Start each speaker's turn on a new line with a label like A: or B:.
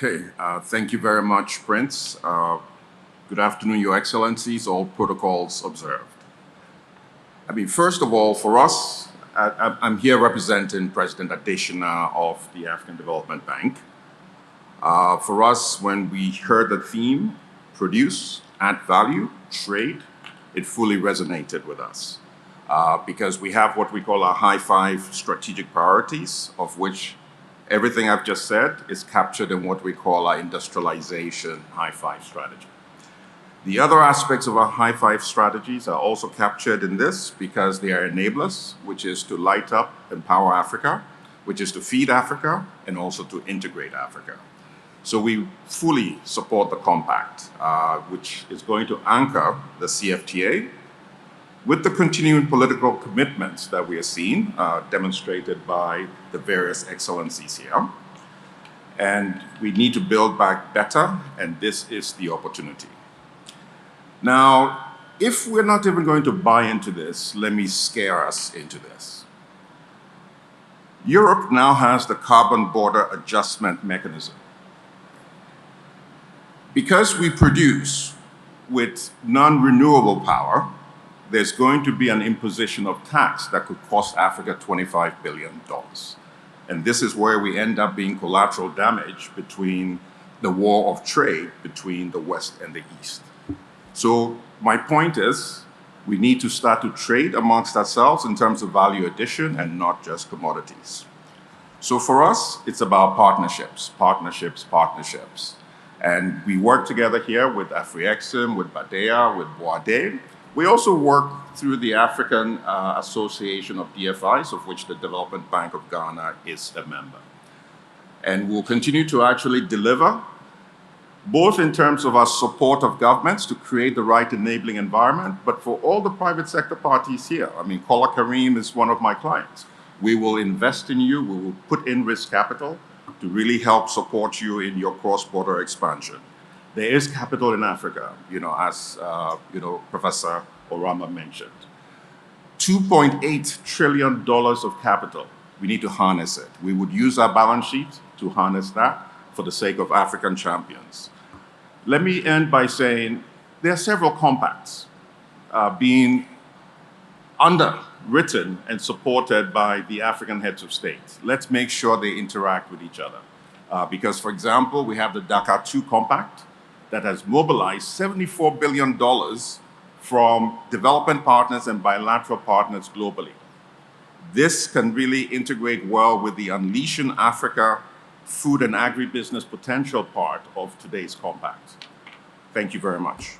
A: Okay, thank you very much, Prince. Good afternoon, Your Excellencies, all protocols observed. First of all, for us, I'm here representing President Adesina of the African Development Bank. For us, when we heard the theme, produce, add value, trade, it fully resonated with us because we have what we call our high five strategic priorities, of which everything I've just said is captured in what we call our industrialization high five strategy. The other aspects of our high five strategies are also captured in this because they are enablers, which is to light up, empower Africa, which is to feed Africa, and also to integrate Africa. So we fully support the compact, which is going to anchor the CFTA with the continuing political commitments that we are seeing demonstrated by the various excellencies here. And we need to build back better, and this is the opportunity. Now, if we're not even going to buy into this, let me scare us into this. Europe now has the carbon border adjustment mechanism. Because we produce with non-renewable power, there's going to be an imposition of tax that could cost Africa $25 billion. And this is where we end up being collateral damage between the war of trade between the West and the East. So my point is, we need to start to trade amongst ourselves in terms of value addition and not just commodities. So for us, it's about partnerships, partnerships, partnerships. And we work together here with AfriExim, with Badea, with Boade. We also work through the African Association of DFIs, of which the Development Bank of Ghana is a member. And we'll continue to actually deliver, both in terms of our support of governments to create the right enabling environment, but for all the private sector parties here. Kola Kareem is one of my clients. We will invest in you, we will put in risk capital to really help support you in your cross-border expansion. There is capital in Africa, as Professor Orama mentioned. $2.8 trillion of capital. We need to harness it. We would use our balance sheet to harness that for the sake of African champions. Let me end by saying there are several compacts being underwritten and supported by the African heads of state. Let's make sure they interact with each other. Because, for example, we have the Dakar II Compact that has mobilized $74 billion from development partners and bilateral partners globally. This can really integrate well with the Unleashing Africa food and agribusiness potential part of today's compact. Thank you very much.